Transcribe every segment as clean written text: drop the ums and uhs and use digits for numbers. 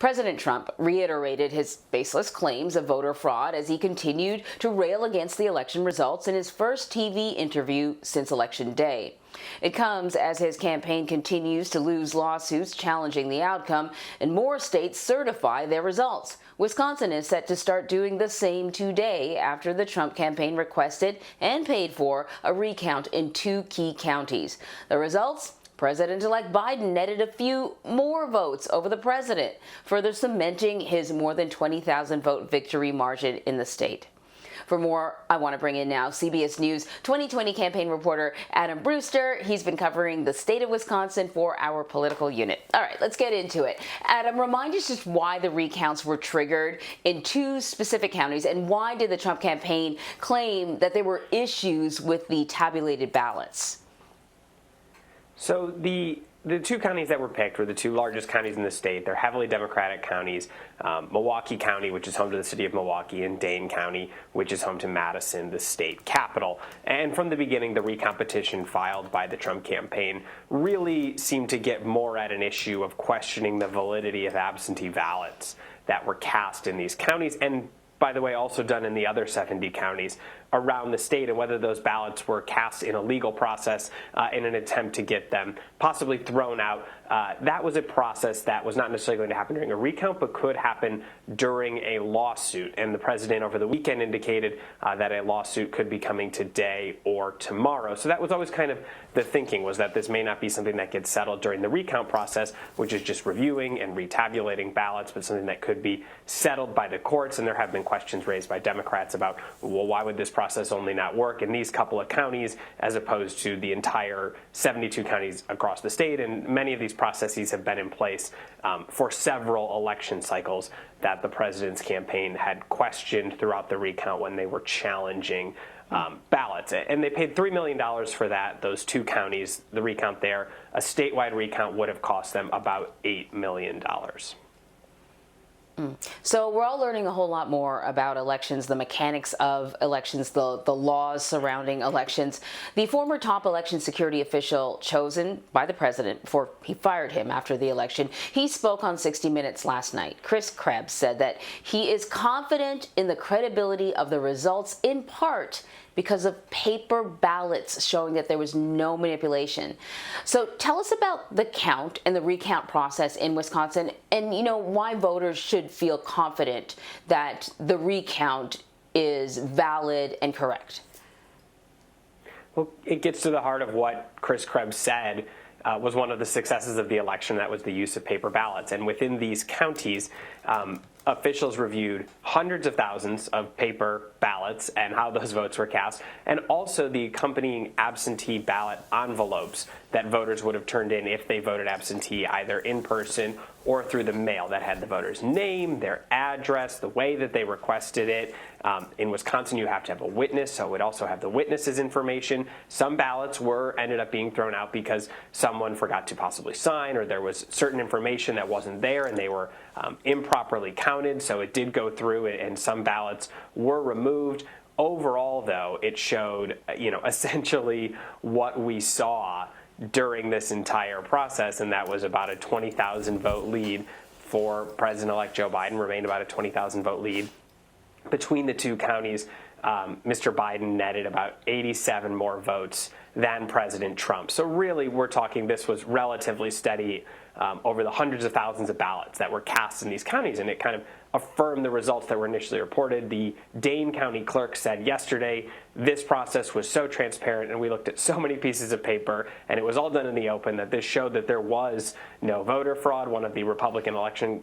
President Trump reiterated his baseless claims of voter fraud as he continued to rail against the election results in his first TV interview since Election Day. It comes as his campaign continues to lose lawsuits challenging the outcome, and more states certify their results. Wisconsin is set to start doing the same today after the Trump campaign requested and paid for a recount in 2 key counties. The results? President-elect Biden netted a few more votes over the president, further cementing his more than 20,000 vote victory margin in the state. For more, I want to bring in now CBS News 2020 campaign reporter Adam Brewster. He's been covering the state of Wisconsin for our political unit. All right, let's get into it. Adam, remind us just why the recounts were triggered in 2 specific counties, and why did the Trump campaign claim that there were issues with the tabulated ballots? So the 2 counties that were picked were the 2 largest counties in the state. They're heavily Democratic counties, Milwaukee County, which is home to the city of Milwaukee, and Dane County, which is home to Madison, the state capital. And from the beginning, the recount petition filed by the Trump campaign really seemed to get more at an issue of questioning the validity of absentee ballots that were cast in these counties, and by the way, also done in the other 70 counties around the state, and whether those ballots were cast in a legal process in an attempt to get them possibly thrown out. That was a process that was not necessarily going to happen during a recount, but could happen during a lawsuit. And the president over the weekend indicated that a lawsuit could be coming today or tomorrow. So that was always kind of the thinking, was that this may not be something that gets settled during the recount process, which is just reviewing and retabulating ballots, but something that could be settled by the courts. And there have been questions raised by Democrats about, well, why would this process only not work in these couple of counties as opposed to the entire 72 counties across the state? And many of these processes have been in place for several election cycles that the president's campaign had questioned throughout the recount when they were challenging ballots. And they paid $3 million for that, those 2 counties, the recount there. A statewide recount would have cost them about $8 million. So we're all learning a whole lot more about elections, the mechanics of elections, the laws surrounding elections. The former top election security official chosen by the president before he fired him after the election, he spoke on 60 Minutes last night. Chris Krebs said that he is confident in the credibility of the results, in part because of paper ballots showing that there was no manipulation. So tell us about the count and the recount process in Wisconsin, and why voters should feel confident that the recount is valid and correct. Well, it gets to the heart of what Chris Krebs said was one of the successes of the election. That was the use of paper ballots. And within these counties, officials reviewed hundreds of thousands of paper ballots and how those votes were cast, and also the accompanying absentee ballot envelopes that voters would have turned in if they voted absentee, either in person or through the mail, that had the voter's name, their address, the way that they requested it. In Wisconsin, you have to have a witness, so it would also have the witness's information. Some ballots ended up being thrown out because someone forgot to possibly sign, or there was certain information that wasn't there and they were improperly counted, so it did go through, and some ballots were removed. Overall, though, it showed, essentially what we saw during this entire process, and that was about a 20,000 vote lead for President-elect Joe Biden, remained about a 20,000 vote lead. Between the 2 counties, Mr. Biden netted about 87 more votes than President Trump. So really, we're talking, this was relatively steady over the hundreds of thousands of ballots that were cast in these counties, and it kind of affirmed the results that were initially reported. The Dane County clerk said yesterday, this process was so transparent and we looked at so many pieces of paper and it was all done in the open that this showed that there was no voter fraud. One of the Republican election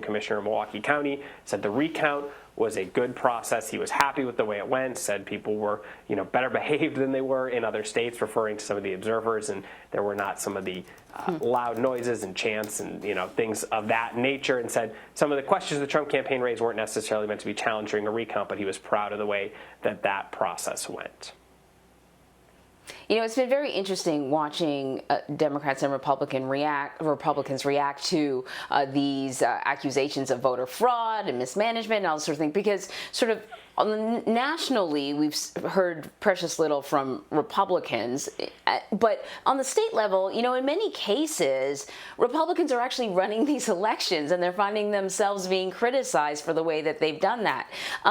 commissioner of Milwaukee County said the recount was a good process. He was happy with the way it went, said people were, better behaved than they were in other states, referring to some of the observers, and there were not some of the loud noises and chants and, things of that nature, and said some of the questions the Trump campaign raised weren't necessarily meant to be challenged during a recount, but he was proud of the way that process went. You know, it's been very interesting watching Democrats and Republicans react to these accusations of voter fraud and mismanagement and all this sort of thing, because sort of nationally, we've heard precious little from Republicans, but on the state level, you know, in many cases, Republicans are actually running these elections, and they're finding themselves being criticized for the way that they've done that.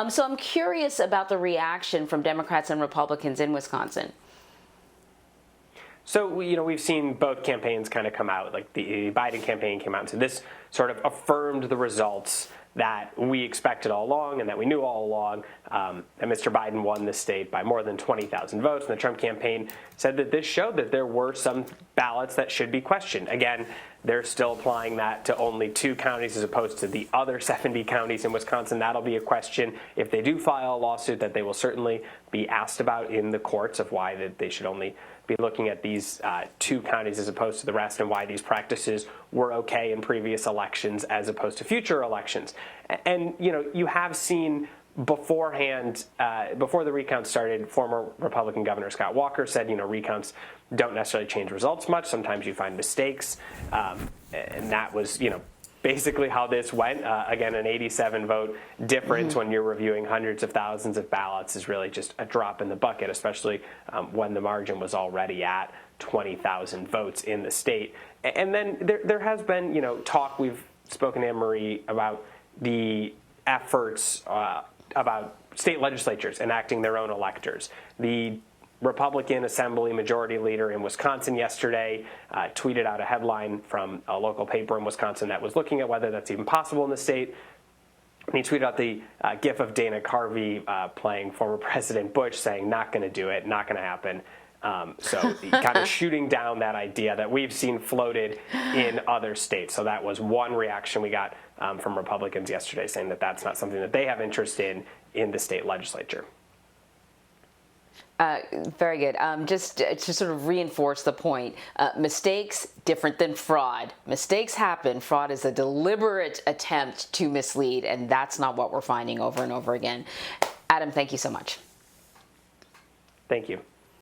So I'm curious about the reaction from Democrats and Republicans in Wisconsin. So, you know, we've seen both campaigns kind of come out, like the Biden campaign came out and said this sort of affirmed the results that we expected all along and that we knew all along, that Mr. Biden won the state by more than 20,000 votes. And the Trump campaign said that this showed that there were some ballots that should be questioned. Again, they're still applying that to only 2 counties as opposed to the other 70 counties in Wisconsin. That'll be a question, if they do file a lawsuit, that they will certainly be asked about in the courts, of why that they should only be looking at these 2 counties as opposed to the rest, and why these practices were okay in previous elections as opposed to future elections. And, you know, you have seen beforehand, before the recount started, former Republican Governor Scott Walker said, you know, recounts don't necessarily change results much. Sometimes you find mistakes. And that was, you know, basically how this went. Again, an 87 vote difference when you're reviewing hundreds of thousands of ballots is really just a drop in the bucket, especially when the margin was already at 20,000 votes in the state. And then there has been, you know, talk, we've spoken to Anne-Marie about the efforts about state legislatures enacting their own electors. The Republican Assembly Majority Leader in Wisconsin yesterday tweeted out a headline from a local paper in Wisconsin that was looking at whether that's even possible in the state. And he tweeted out the gif of Dana Carvey playing former President Bush saying, not going to do it, not going to happen. So kind of shooting down that idea that we've seen floated in other states. So that was one reaction we got from Republicans yesterday, saying that that's not something that they have interest in the state legislature. Very good. Just to sort of reinforce the point, mistakes different than fraud. Mistakes happen. Fraud is a deliberate attempt to mislead, and that's not what we're finding over and over again. Adam, thank you so much. Thank you.